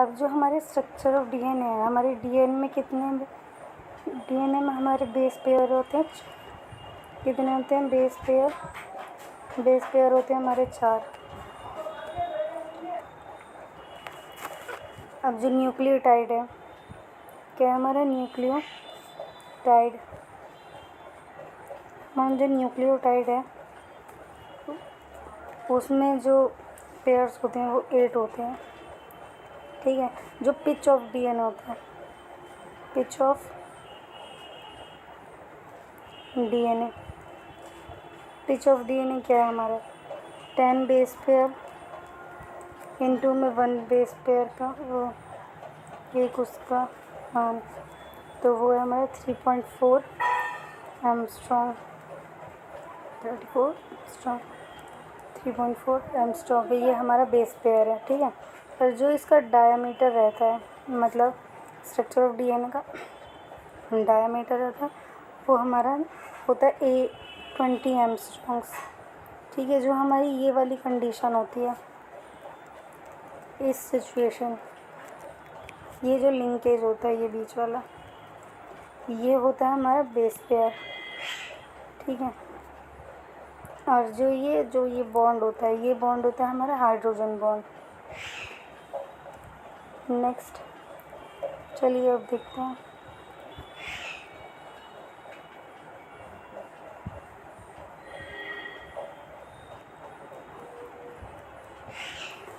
अब जो हमारे स्ट्रक्चर ऑफ डीएनए है, हमारे डीएनए में डीएनए में हमारे बेस पेयर होते हैं। कितने होते हैं बेस पेयर होते हैं हमारे 4। अब जो न्यूक्लियोटाइड है, क्या है हमारा न्यूक्लियोटाइड। हमारा जो न्यूक्लियोटाइड है उसमें जो पेयर्स होते हैं वो 8 होते हैं, ठीक है। जो पिच ऑफ डीएनए होता है, पिच ऑफ डीएनए क्या है हमारा 10 बेस पेयर इनटू में 1 बेस पेयर का वो एक उसका मान, तो वो है हमारा 3.4 एमस्ट्रॉन्ग 3.4 एमस्ट्रॉन्ग। ये हमारा बेस पेयर है, ठीक है। और जो इसका डायामीटर रहता है, मतलब स्ट्रक्चर ऑफ डीएनए का डायामीटर रहता है, वो हमारा होता है 20 एमस्ट्रॉन्ग्स, ठीक है। जो हमारी ये वाली कंडीशन होती है, इस सिचुएशन, ये जो लिंकेज होता है ये बीच वाला, ये होता है हमारा बेस पेयर, ठीक है। और जो ये बॉन्ड होता है, ये बॉन्ड होता है हमारा हाइड्रोजन बॉन्ड। नेक्स्ट चलिए अब देखते हैं।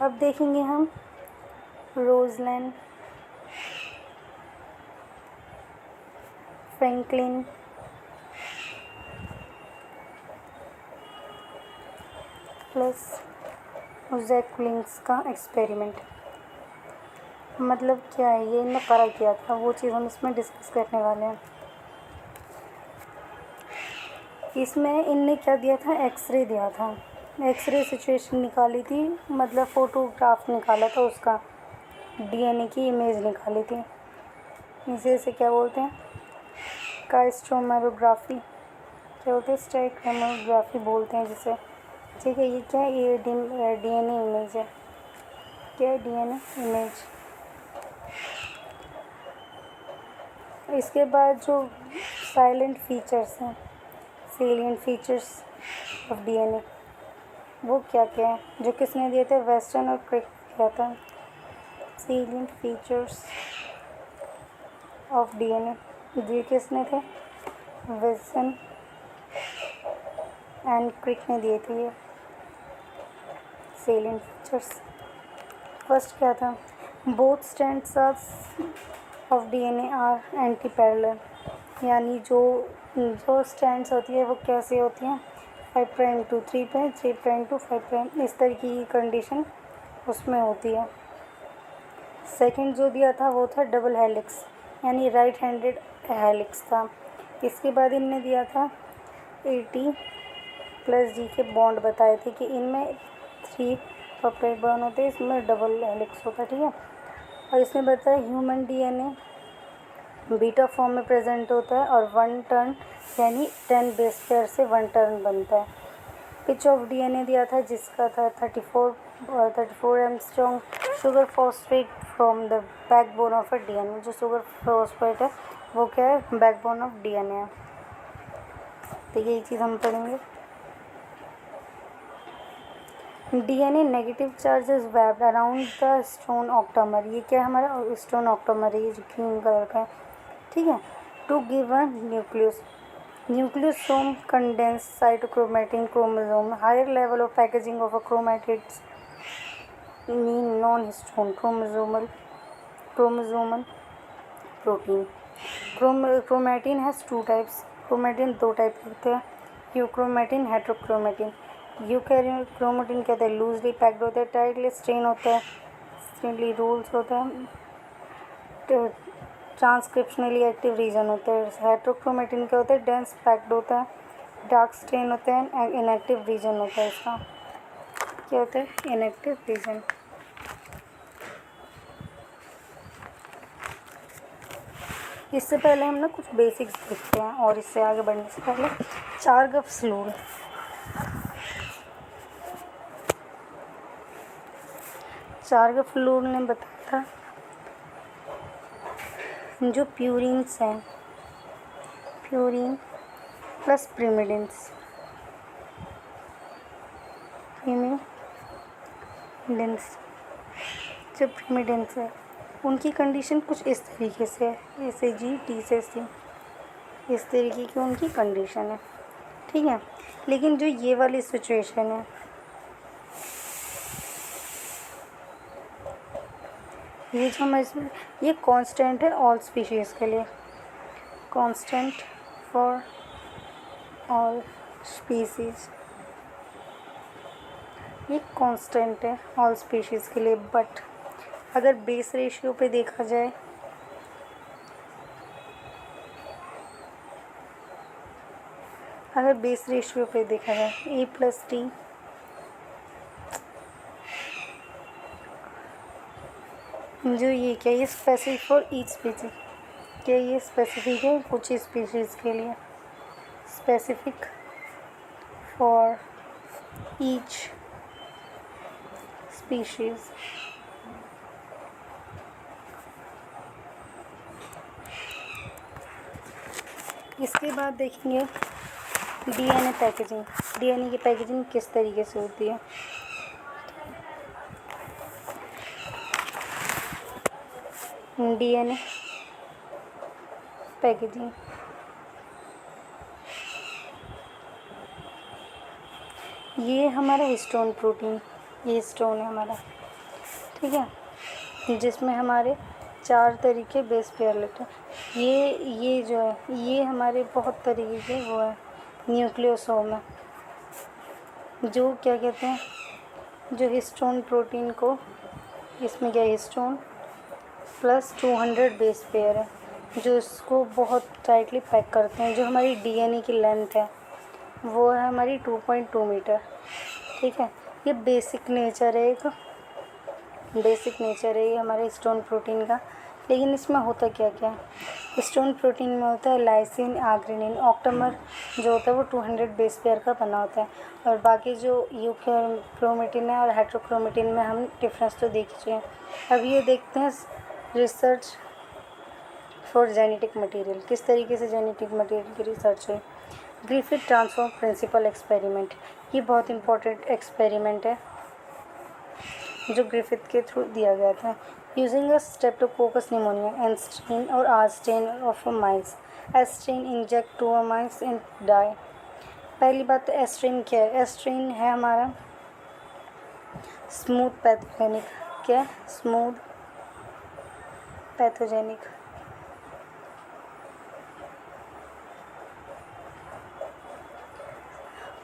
अब देखेंगे हम रोजलैंड, फ्रैंकलिन, प्लस जैकलिंग्स का एक्सपेरिमेंट। मतलब क्या है, ये इनने करा किया था, वो चीज़ हम इसमें डिस्कस करने वाले हैं। इसमें इनने क्या दिया था, एक्सरे दिया था, एक्सरे सिचुएशन निकाली थी, मतलब फ़ोटोग्राफ निकाला था उसका, डीएनए की इमेज निकाली थी। इसे क्या बोलते हैं, काइस्टोमेरोग्राफी, क्या बोलते हैं, स्टेगोमेरोग्राफी बोलते हैं जिसे, ठीक है। ये क्या है, ये डीएनए इमेज है, क्या है डीएनए इमेज। इसके बाद जो साइलेंट फीचर्स हैं, सेलिएंट फीचर्स ऑफ डीएनए, वो क्या क्या है, जो किसने दिए थे, वेस्टन और क्रिक किया था। सेलिएंट फीचर्स ऑफ डीएनए ये किसने थे, वेस्टन एंड क्रिक ने दिए थे ये सेलिएंट फीचर्स। फर्स्ट क्या था, both strands of DNA are anti parallel, यानी जो स्ट्रैंड्स होती है वो कैसे होती हैं, 5 prime to 3 prime, 3 prime to 5 prime, इस तरह की कंडीशन उसमें होती है। सेकंड जो दिया था वो था डबल हेलिक्स, यानी राइट हैंडेड हेलिक्स था। इसके बाद इनने दिया था 80+G के बॉन्ड बताए थे कि इनमें 3 सेपरेट बॉन्ड होते हैं, इसमें डबल हेलिक्स होता है, ठीक है। और इसने बताया ह्यूमन डीएनए बीटा फॉर्म में प्रेजेंट होता है और 1 टर्न यानी 10 बेस पेयर से 1 टर्न बनता है। पिच ऑफ डीएनए दिया था जिसका था 34 Armstrong. Sugar phosphate from the backbone of a DNA, जो शुगर फॉस्फेट है वो क्या है, बैकबोन ऑफ डीएनए है। तो यही चीज़ हम पढ़ेंगे। DNA negative charges wrapped around the stone octamer, ये क्या है हमारा स्टोन ऑक्टामर, ये जो ग्रीन कलर का है, ठीक है। To give a nucleosome condense cytochromatin chromosome, higher level of packaging of a chromatids mean non histone chromosomal protein. Chromatin has 2 types, chromatin 2 type के होते हैं, यूक्रोमैटिन, हेट्रोक्रोमैटिन। यूकैरियोटिन कहते हैं लूजली पैक्ड होता है, टाइटली स्ट्रेन होता है, स्ट्रेनली रूल्स होता है, ट्रांसक्रिप्शनली एक्टिव रीजन होता है। हेट्रोक्रोमैटिन क्या होता है, डेंस पैक्ड होता है, डार्क स्ट्रेन होता है, इनएक्टिव रीजन होता है। इसका क्या होता है, इनएक्टिव रीजन। इससे पहले हम ना कुछ बेसिक्स देखते हैं, और इससे आगे बढ़ने से पहले चार्गफ्लूर ने बताया था जो प्यूरिन्स हैं, प्यूरिन प्लस प्रिमिडिन्स, जो प्रिमिडिन्स है उनकी कंडीशन कुछ इस तरीके से है, ए से जी, टी से सी, इस तरीके की उनकी कंडीशन है, ठीक है। लेकिन जो ये वाली सिचुएशन है, ये जो हम इसमें, ये कांस्टेंट है ऑल स्पीशीज़ के लिए, कांस्टेंट फॉर ऑल स्पीसीज़, ये कांस्टेंट है ऑल स्पीशीज़ के लिए। बट अगर बेस रेशियो पे देखा जाए, अगर बेस रेशियो पे देखा जाए ए प्लस टी, जो ये क्या, ये स्पेसिफिक फॉर ईच स्पीसीज, क्या ये स्पेसिफिक है कुछ स्पीशीज़ के लिए, स्पेसिफिक फॉर ईच स्पीशीज़। इसके बाद देखेंगे डीएनए पैकेजिंग। डीएनए की पैकेजिंग किस तरीके से होती है। डीएनए पैकेजिंग, ये हमारा हिस्टोन प्रोटीन, ये हिस्टोन है हमारा, ठीक है, जिसमें हमारे 4 तरीके बेस पेयर लेते हैं। ये जो है ये हमारे बहुत तरीके के वो है न्यूक्लियोसोम है, जो क्या कहते हैं, जो हिस्टोन प्रोटीन को, इसमें क्या हिस्टोन प्लस 200 बेस पेयर है, जो इसको बहुत टाइटली पैक करते हैं। जो हमारी डीएनए की लेंथ है वो है हमारी 2.2 मीटर, ठीक है। ये बेसिक नेचर है, एक बेसिक नेचर है ये हमारे हिस्टोन प्रोटीन का। लेकिन इसमें होता क्या क्या है, हिस्टोन प्रोटीन में होता है लाइसिन, आर्गिनिन, ऑक्टेमर जो होता है वो 200 बेस पेयर का बना होता है। और बाकी जो यूक्रोमेटिन है और हेट्रोक्रोमेटिन में हम डिफरेंस तो देख चुके हैं। अब ये देखते हैं रिसर्च फॉर जेनेटिक मटेरियल, किस तरीके से जेनेटिक मटेरियल की रिसर्च हुई। ग्रिफिथ ट्रांसफॉर्म प्रिंसिपल एक्सपेरिमेंट, ये बहुत इंपॉर्टेंट एक्सपेरिमेंट है जो ग्रिफिथ के थ्रू दिया गया था। Using a streptococcus pneumonia and strain और R strain of mice, S strain inject to a mice and die. पहली बात तो एस्ट्रेन क्या है, एस्ट्रेन है हमारा स्मूथ पैथोजेनिक, क्या स्मूथ पैथोजेनिक,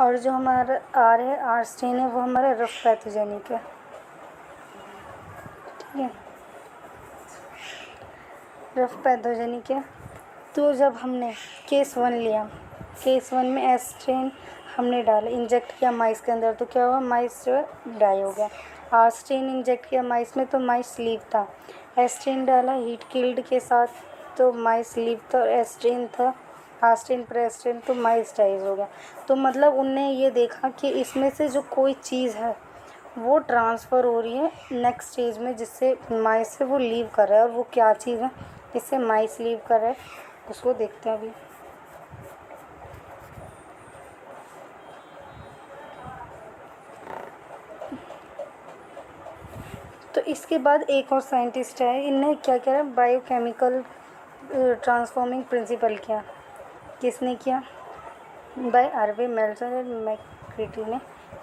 और जो हमारा आर है, आर स्ट्रेन है, वो हमारा रफ पैथोजेनिक है, ठीक है, रफ पैथोजेनिक है। तो जब हमने केस 1 लिया, केस 1 में एस स्ट्रेन हमने डाला, इंजेक्ट किया माइस के अंदर, तो क्या हुआ, माइस जो है डाई हो गया। आर स्ट्रेन इंजेक्ट किया माइस में तो माइस लीव था, एस स्ट्रेन डाला हीट किल्ड के साथ तो माइस लीव था, और एस स्ट्रेन था, आर स्ट्रेन पर एस स्ट्रेन तो माइस डाइज हो गया। तो मतलब उनने ये देखा कि इसमें से जो कोई चीज़ है वो ट्रांसफ़र हो रही है नेक्स्ट स्टेज में, जिससे माइस से वो लीव कर रहा है, और वो क्या चीज़ है जिससे माइस लीव कर रहा है, उसको देखते हैं अभी। तो इसके बाद एक और साइंटिस्ट है, इनने क्या किया, बायोकेमिकल ट्रांसफॉर्मिंग प्रिंसिपल किया। किसने किया, बाय आरवे मेल्सन एंड मैक्रेटी ने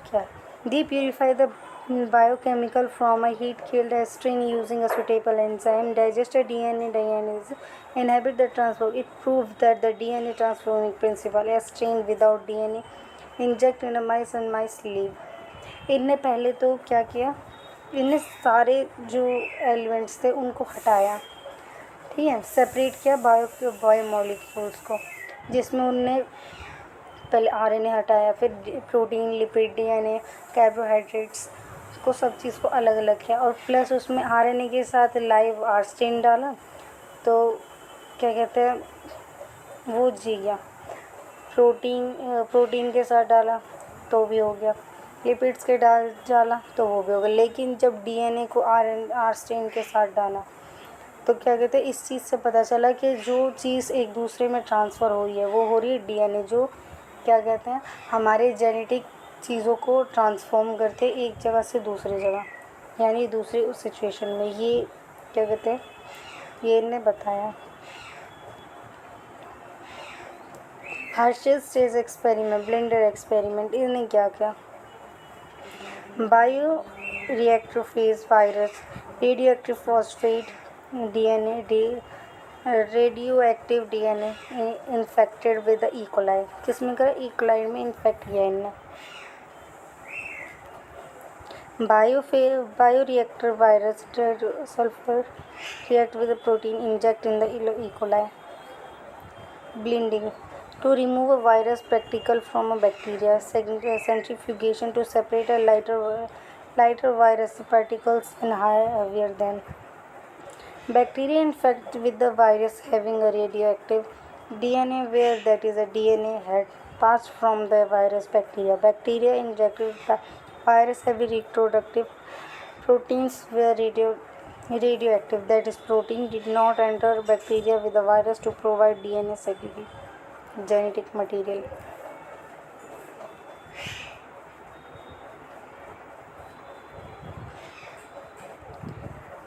किया। They purify the biochemical from a heat-killed estrine using a suitable enzyme. Digested DNAs inhibit the transport. It proved that the DNA transforming principle estrine without DNA inject in a mice and mice live. इनने पहले तो क्या किया, इनने सारे जो elements थे उनको हटाया, ठीक है, सेपरेट किया बायोमोलिक्यूल्स को, जिसमें उनने पहले आरएनए हटाया, फिर प्रोटीन, लिपिड, डीएनए, कार्बोहाइड्रेट्स को, सब चीज़ को अलग अलग किया, और प्लस उसमें आरएनए के साथ लाइव आर स्ट्रेन डाला, तो क्या कहते हैं वो जी गया। प्रोटीन के साथ डाला तो भी हो गया, लिपिड्स के डाला तो वो भी हो गया। लेकिन जब डीएनए को आर स्ट्रेन के साथ डाला तो क्या कहते हैं, इस चीज़ से पता चला कि जो चीज़ एक दूसरे में ट्रांसफ़र हो रही है वो हो रही है डीएनए, जो क्या कहते हैं हमारे जेनेटिक चीज़ों को ट्रांसफॉर्म करते एक जगह से दूसरी जगह, यानी दूसरी उस सिचुएशन में। ये क्या कहते हैं, ये इन्हें बताया। Hershey's stage experiment, blender experiment, इन्हें क्या क्या, bio reactor phase virus, radio active phosphate DNA, radio active DNA infected with E coli, किसमें करा, ई कोलाई में इन्फेक्ट किया इनने। Bio reactor virus sulphur react with a protein inject in the E. coli. Blending to remove a virus particle from a bacteria. Centrifugation to separate a lighter virus particles and heavier than. Bacteria infected with the virus having a radioactive DNA where that is a DNA had passed from the virus bacteria. Bacteria injected with the virus heavy reproductive proteins were radioactive, that is protein did not enter bacteria with the virus to provide DNA segregate genetic material.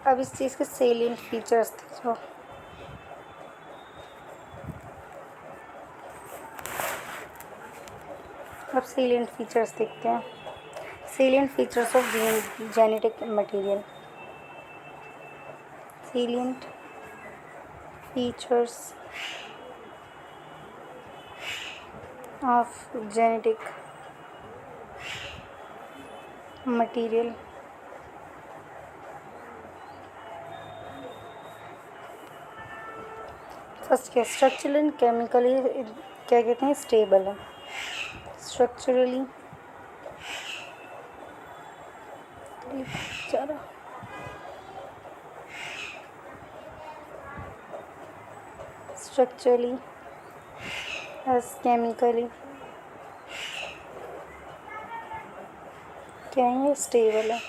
अब इस चीज़ के salient features थे जो अब salient features देखते हैं। Salient features of genetic material. Salient features of genetic material। First क्या, structural and chemically क्या कहते हैं, स्टेबल है। स्ट्रक्चरली structurally as chemically क्या है, स्टेबल है।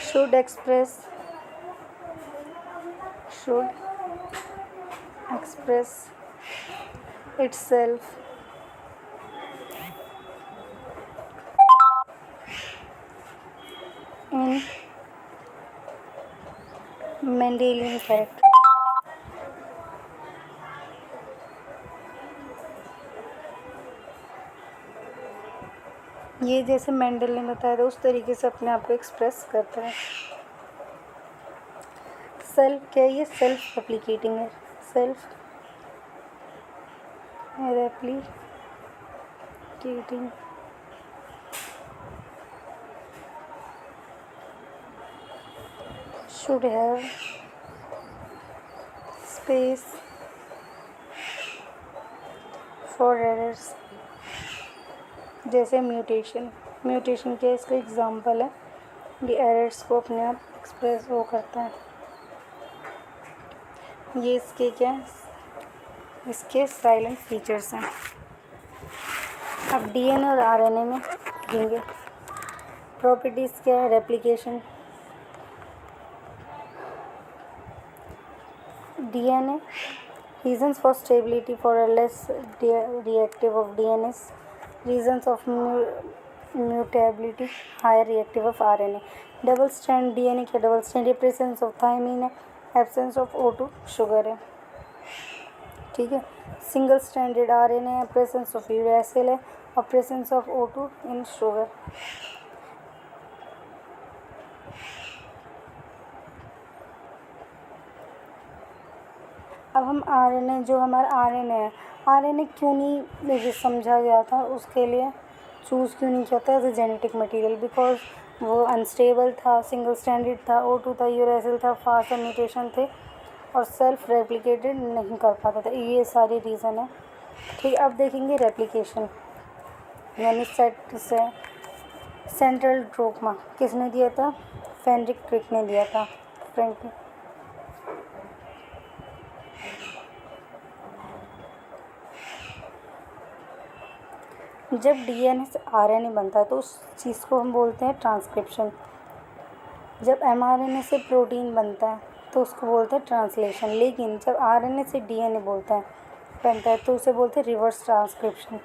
should express itself in Mendelian character। ये जैसे मेंडल ने बताया था उस तरीके से अपने आप को एक्सप्रेस करता है। सेल्फ क्या है, ये सेल्फ रेप्लिकेटिंग है। Self replicating should have space for errors। जैसे म्यूटेशन क्या इसका एग्जांपल है, ये एरर्स को अपने आप एक्सप्रेस वो करता है। ये इसके क्या है, इसके साइलेंट फीचर्स हैं। अब डीएनए और आरएनए में देंगे। प्रॉपर्टीज़ क्या है, replication. DNA reasons for stability for a less reactive of DNAs, reasons of mutability higher reactive of RNA। Double strand DNA क्या, double strand, presence of thymine है, absence of O2 sugar है, ठीक है। Single stranded RNA है, presence of uracil है और presence of O2 in sugar. अब हम आरएनए, जो हमारा आरएनए है, आरएनए क्यों नहीं ये समझा गया था, उसके लिए चूज़ क्यों नहीं किया था as a genetic material, because वो अनस्टेबल था, सिंगल स्टैंडर्ड था, O2 था, यूरेसिल था, फास्ट म्यूटेशन थे और सेल्फ रेप्लिकेटेड नहीं कर पाता था। ये सारी रीज़न है, ठीक है। अब देखेंगे रेप्लिकेशन, यानी सेंट्रल ड्रोगमा किसने दिया था, फेनरिक क्रिक ने दिया था। फ्रेंकली जब डीएनए से आरएनए बनता है तो उस चीज़ को हम बोलते हैं ट्रांसक्रिप्शन। जब mRNA से प्रोटीन बनता है तो उसको बोलते हैं ट्रांसलेशन, लेकिन जब RNA से DNA बनता है तो उसे बोलते हैं रिवर्स ट्रांसक्रिप्शन।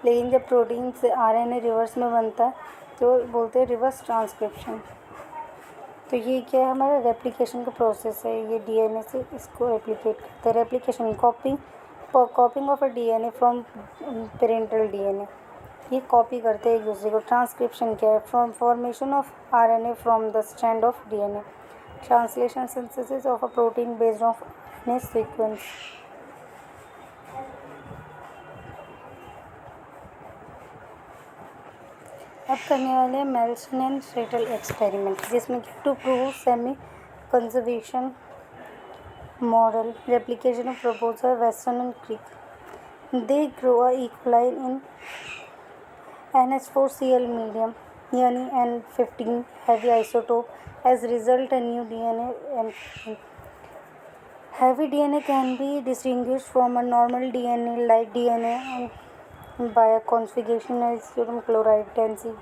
लेकिन जब प्रोटीन से RNA रिवर्स में बनता है तो बोलते हैं रिवर्स ट्रांसक्रिप्शन। तो ये क्या है, हमारा रेप्लिकेशन का प्रोसेस है। ये DNA से इसको रेप्लिकेट करते हैं। Replication copying of a DNA from parental DNA, ये कॉपी करते हैं एक दूसरे को। ट्रांसक्रिप्शन क्या है, फ्रॉम फॉर्मेशन ऑफ RNA फ्रॉम the strand of DNA। Translation synthesis of a protein based of RNA sequence. अब करने वाले हैं मेल्सन एंड शेटल एक्सपेरिमेंट, जिसमें to prove semi conservation model replication of proposer Watson and Crick. They grow a E coli in NH4Cl medium यानी N15 heavy isotope। As result, a new DNA N15 heavy DNA can be distinguished from a normal DNA like DNA by a configuration as sodium chloride 10C.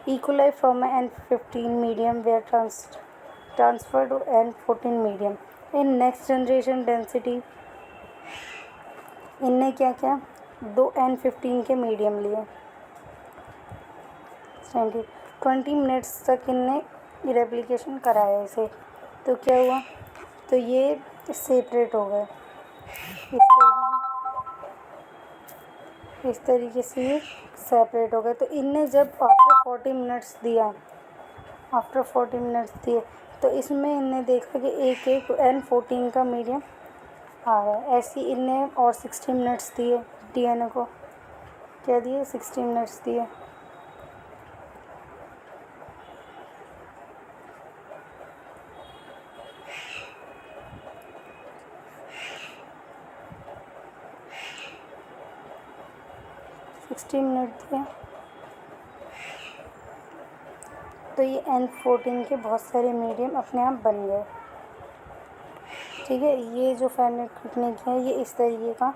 E. coli from a N15 medium were transferred to N14 medium. In next generation density, इनने क्या किया, 2 N15 के medium लिए। 20 minutes तक इनने replication कराया इसे। तो क्या हुआ, तो ये सेपरेट हो गए इस तरीके से ये सेपरेट हो गए। तो इनने जब आफ्टर 40 मिनट्स दिए तो इसमें इनने देखा कि एक N14 का मीडियम आ रहा है। ऐसे ही इनने और 60 मिनट्स दिए DNA को, क्या दिए, 60 मिनट्स दिए। तो ये N14 के बहुत सारे मीडियम अपने आप बन गए। ठीक है, ये जो फैनेट क्रिक ने किया ये इस तरीके का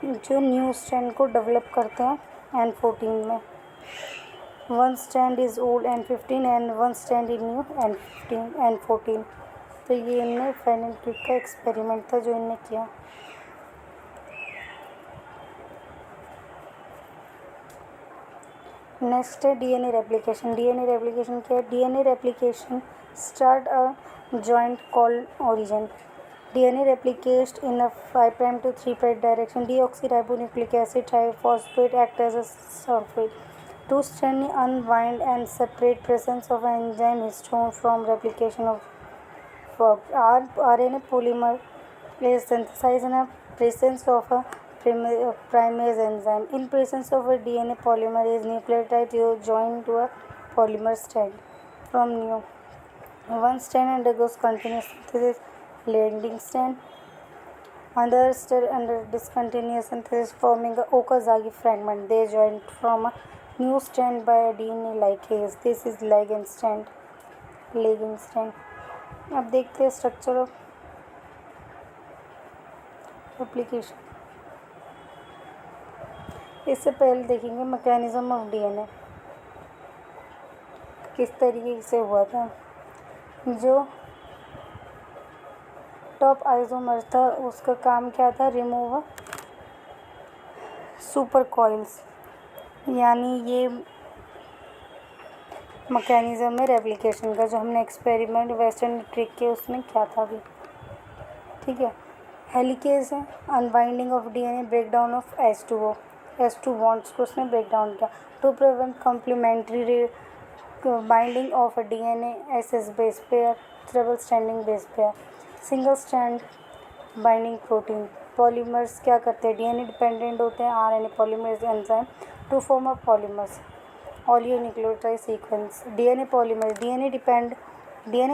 जो न्यू स्ट्रैंड को डेवलप करते हैं N14 में। One strand is old N15 and one strand is new N14। तो ये इनने फैनेट क्रिक का एक्सपेरिमेंट था जो इनने किया। नेक्स्ट है DNA रेप्लिकेशन। DNA रेप्लिकेशन क्या है, DNA replication start a joint called origin. DNA replicates in a 5' to 3' direction. Deoxyribonucleic acid triphosphate act as a sulfate. Two strands unwind and separate. Presence of enzyme histone from replication of RNA polymer is synthesized in a presence of a primase enzyme. In presence of a DNA polymer is nucleotide joined to a polymer strand. From new one strand undergoes continuous synthesis, leading strand. Another strand under discontinuous synthesis, forming a Okazaki fragment. They joined from a new strand by a DNA ligase. This is ligand strand. अब देखते हैं structure of replication. इससे पहले देखेंगे mechanism of DNA, किस तरीके से हुआ था। जो टॉप आइसोमर था उसका काम क्या था, रिमूव सुपर कॉइल्स, यानी ये मैकेनिज्म है रेप्लिकेशन का जो हमने एक्सपेरिमेंट वेस्टर्न क्रिक के उसमें क्या था अभी। ठीक है, हेलिकेज है, unbinding of DNA, breakdown of H2 bonds को उसने ब्रेक डाउन किया to prevent complementary binding of DNA SS base pair, triple stranding base pair, single strand binding protein. Polymers क्या करते हैं, DNA डिपेंडेंट होते हैं RNA polymerase enzyme to form a polymers oligonucleotide sequence. DNA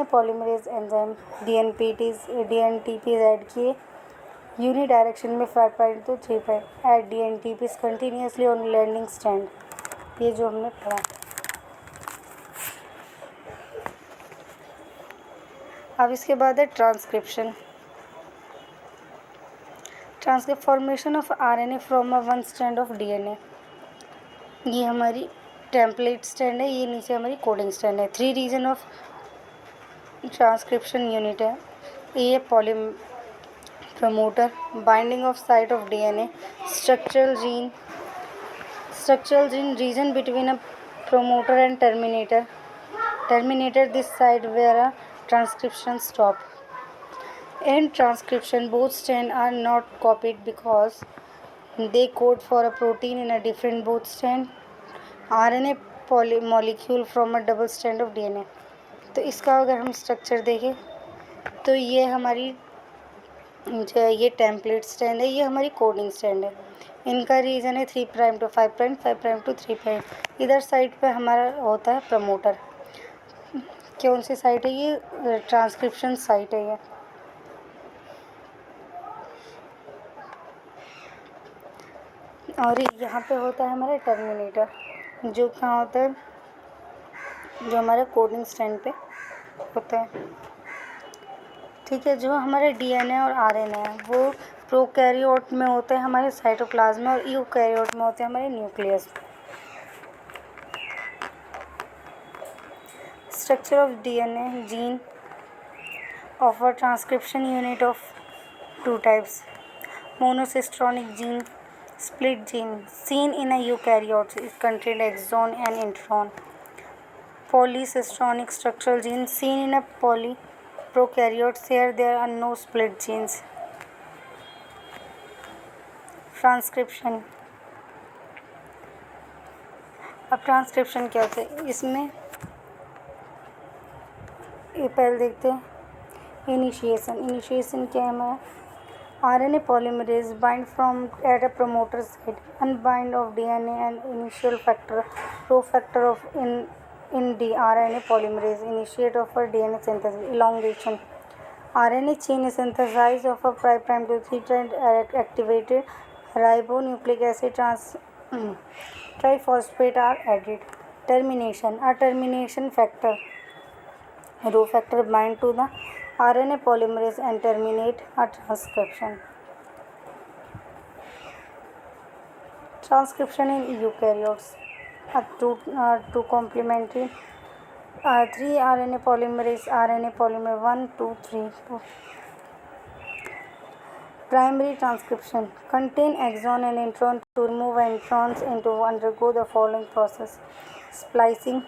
polymerase enzyme DNTPs add किए unidirection में 5' to 3' add DNTPs continuously on leading strand. ये जो हमने पढ़ा। अब इसके बाद है transcription. Formation of RNA from a one strand of DNA, ये हमारी टेम्पलेट स्ट्रैंड है, ये नीचे हमारी कोडिंग स्ट्रैंड है। 3 रीजन ऑफ ट्रांसक्रिप्शन यूनिट है। ये poly promoter, binding of site of DNA, structural gene region between a promoter and terminator this site where a transcription stop. In transcription, both strands are not copied because they code for a protein in a different both strand RNA molecule from a double strand of DNA। तो इसका अगर हम structure देखें तो ये हमारी जो है ये टेम्पलेट स्ट्रैंड है, ये हमारी कोडिंग स्ट्रैंड है। इनका रीजन है 3' to 5', 5' to 3'। इधर साइड पे हमारा होता है प्रमोटर। कौन सी साइट है ये? ट्रांसक्रिप्शन साइट है ये। और यहाँ पे होता है हमारा टर्मिनेटर, जो कहाँ होता है? जो हमारे कोडिंग स्ट्रैंड पे होता है। ठीक है, जो हमारे डीएनए और आरएनए है वो प्रोकैरियोट में होते हैं हमारे साइटोप्लाज्म और यूकैरियोट में होते हैं हमारे nucleus. Structure of DNA gene of a transcription unit of 2 types, monocistronic gene, split gene seen in a eukaryote is contained exon and intron, polycistronic structural gene seen in a prokaryotes, here there are no split genes. Transcription, अब transcription क्या होता है इसमें? ये पहले देखते हैं initiation क्या है हमारा? RNA polymerase bind from at a promoter site, unbind of DNA and initial factor, rho factor of in RNA polymerase initiate of a DNA synthesis, elongation. RNA chain is synthesized of a 5' to 3' activated ribonucleic acid triphosphate are added. Termination, a termination factor, rho factor bind to the RNA polymerase and terminate a transcription. Transcription in eukaryotes, two complementary 3 RNA polymerase 1, 2, 3, 4. Primary transcription contain exon and intron to remove introns into undergo the following process. Splicing,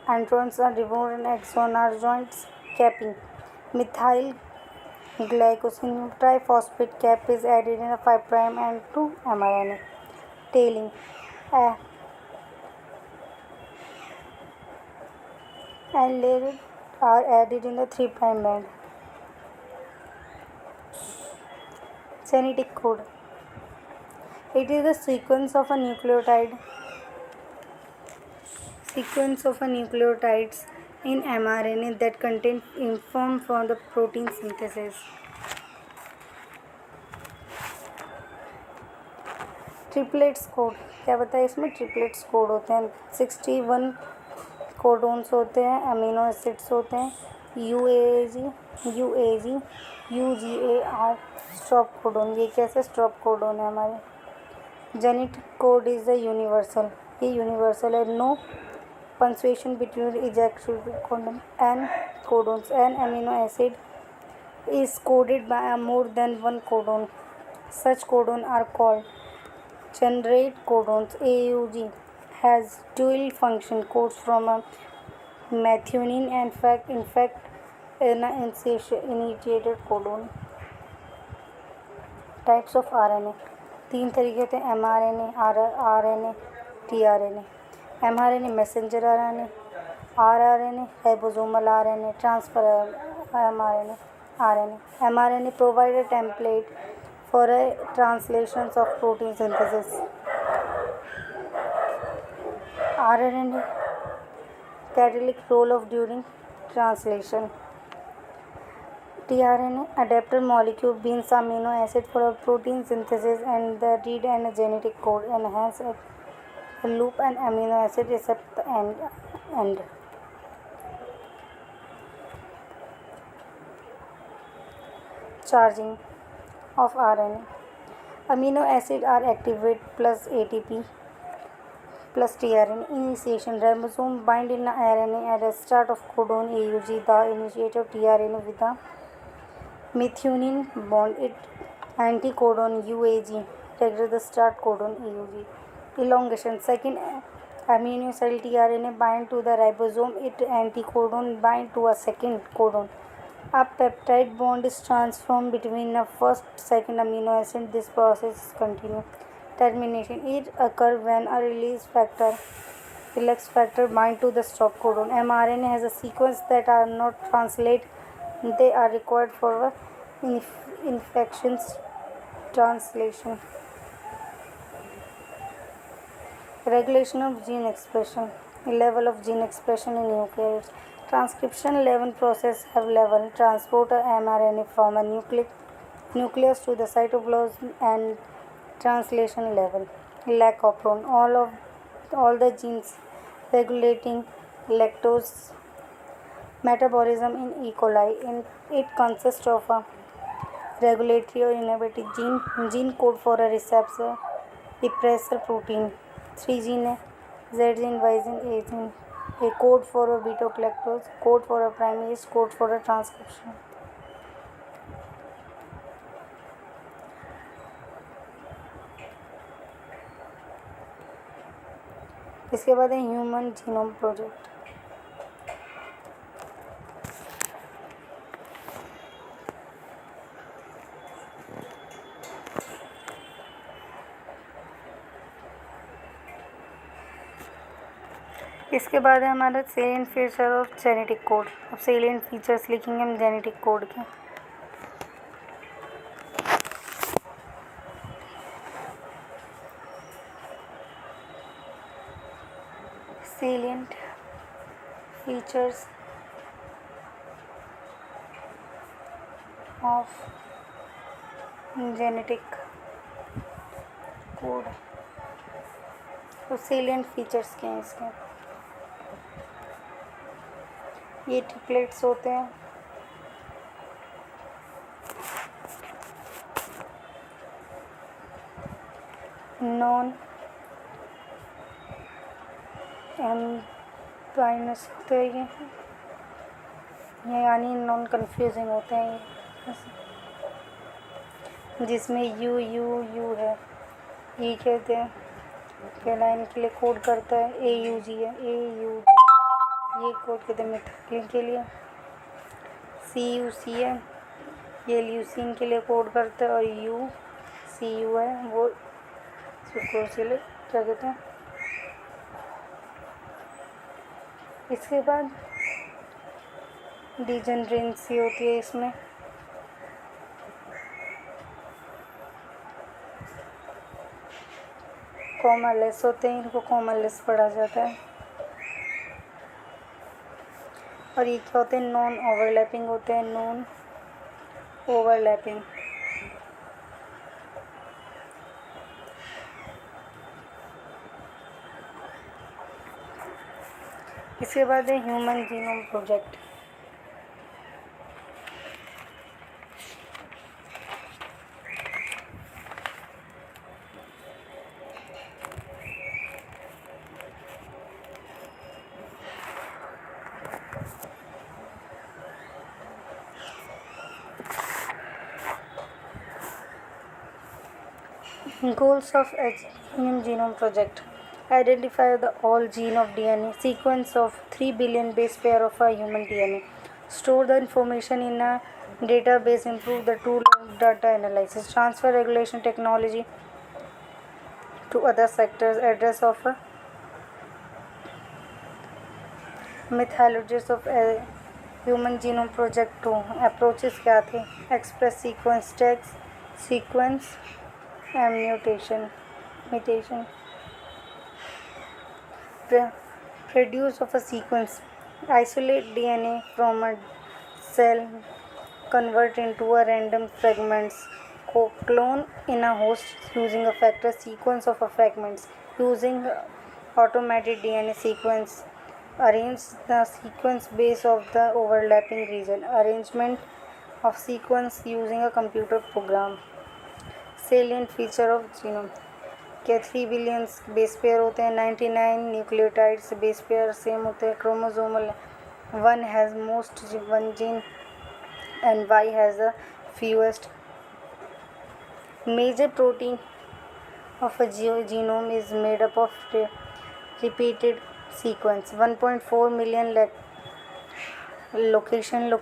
introns are removed and exons are joined. Capping, methyl glycosine triphosphate cap is added in a 5' and 2 mRNA. Tailing, and later are added in the 3' band. Genetic code, it is the sequence of a nucleotides in mRNA that contain inform for the protein synthesis. Triplets code क्या बताया इसमें? Triplets code होते हैं 61 codons होते हैं, amino acids होते हैं, UAG, UGAR, stop codon. ये कैसे स्टॉप कोडोन है हमारे? Genetic code is the universal, ये यूनिवर्सल है। No punctuation between adjacent codon and codons. An amino acid is coded by more than one codon. Such codon are called generate codons. AUG has dual function, codes from a methionine and in fact an initiated codon. Types of RNA, 3 तरीके होते हैं, mRNA, RNA, tRNA. mRNA messenger RNA, rRNA ribosomal RNA, transfer mRNA. mRNA provide a template for a translations of protein synthesis. rRNA catalytic role of during translation. tRNA adapter molecule binds amino acid for a protein synthesis and the read and genetic code enhance a loop and amino acid receptor end. Charging of RNA, Amino acid are activate plus ATP plus tRNA initiation. Ribosome bind in RNA at the start of codon AUG. The initiator tRNA with the methionine bond. It anticodon UAG. Regular the start codon AUG. Elongation. Second amino acid tRNA bind to the ribosome. It anticodon bind to a second codon. A peptide bond is transformed between the first second amino acid. This process is continuous. Termination. It occurs when a release factor bind to the stop codon. mRNA has a sequence that are not translated. They are required for infections translation. Regulation of gene expression. Level of gene expression in eukaryotes. Transcription level process have level transport a mRNA from a nucleus to the cytoplasm and translation level. Lack of prone. All the genes regulating lactose metabolism in E. coli. It consists of a regulatory or inhibiting gene code for a receptor repressor protein. 3 gene Z gene, Y gene, A gene. A code for a beta-galactose, code for a primase, code for a transcription. इसके बाद है human genome project. इसके बाद है हमारा salient feature of genetic code. अब salient features लिखेंगे हम जेनेटिक कोड के. Salient features of genetic code. तो सेलिएंट फीचर्स क्या हैं इसके? ये ट्रिपलेट्स होते हैं. नॉन एम्बाइनस होते हैं ये यानी नॉन कन्फ्यूजिंग होते हैं ये, जिसमें यू यू यू है. ये कहते हैं कैलाइन के लिए कोड करता है. ए यू जी है. ए यू जी ये कोड कहते हैं मिथाइल के लिए. सी यू सी है ये ल्यूसीन के लिए कोड करता है. और यू सी यू है वो सुक्रोज के लिए क्या कहते हैं. इसके बाद डिजनरेंसी होती है. इसमें कॉमनलेस होते हैं. इनको कॉमनलेस पढ़ा जाता है. और ये क्या होते हैं? नॉन ओवरलैपिंग होते हैं. Non overlapping. इसके बाद है human genome project. Goals of Human Genome Project: identify the all gene of DNA, sequence of 3 billion base pair of a human DNA, store the information in a database, improve the tool of data analysis, transfer regulation technology to other sectors, address of a methodologies of Human Genome Project 2. Approaches क्या थे? Express sequence text, sequence and mutation. Produce of a sequence, isolate DNA from a cell, convert into a random fragments, clone in a host using a factor sequence of a fragments, using automated DNA sequence, arrange the sequence base of the overlapping region, arrangement of sequence using a computer program, salient feature of genome, क्या 3 billion base pair होते हैं, 99 nucleotides base pair same होते हैं, chromosomal 1 has most 1 gene and Y has the fewest. Major protein of a genome is made up of repeated sequence. 1.4 million location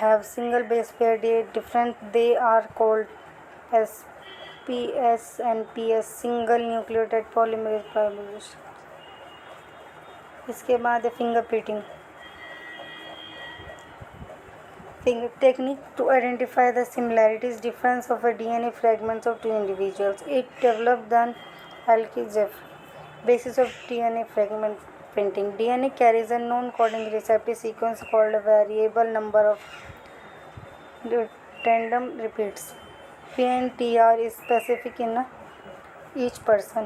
have single base pair different. They are called as PS and PS single nucleotide polymerase. इसके बाद है fingerprinting technique to identify the similarities difference of a DNA fragments of two individuals. It developed the alkyljeff basis of DNA fragment printing. DNA carries a non-coding recipe sequence called a variable number of tandem repeats. PNTR is specific in each person.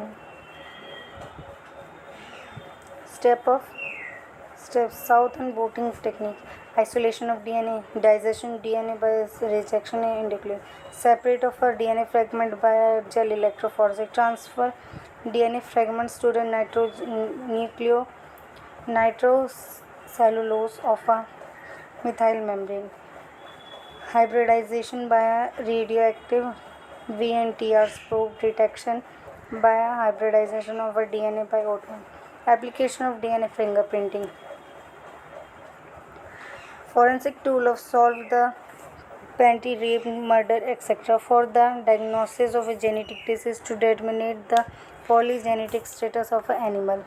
Steps South and voting technique. Isolation of DNA, digestion DNA by rejection endonuclease, separate of a DNA fragment by a gel electrophoresis, transfer DNA fragments to the nitrocellulose of a methyl membrane, hybridization by a radioactive VNTR's probe detection by a hybridization of a DNA by O2, application of DNA fingerprinting. Forensic tool of solve the panty, rape, murder, etc. for the diagnosis of a genetic disease to determine the polygenetic status of an animal.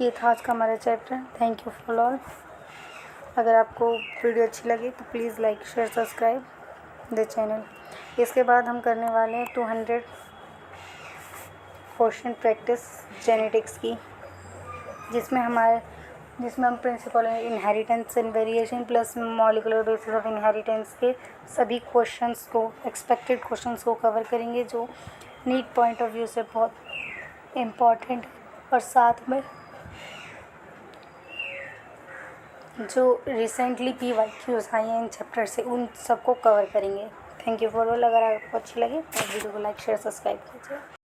ये था आज का हमारा chapter. Thank you for all. अगर आपको video अच्छी लगी तो please like share subscribe the channel. इसके बाद हम करने वाले हैं 200 क्वेश्चन प्रैक्टिस जेनेटिक्स की, जिसमें हम principle inheritance and variation plus molecular basis of inheritance के सभी क्वेश्चंस को, एक्सपेक्टेड क्वेश्चंस को कवर करेंगे, जो नीट पॉइंट ऑफ व्यू से बहुत इम्पॉर्टेंट, और साथ में जो रिसेंटली PYQs आए हैं इन चैप्टर से, उन सबको कवर करेंगे. Thank you for all. अगर आपको अच्छी लगे तो वीडियो को लाइक शेयर सब्सक्राइब कीजिए.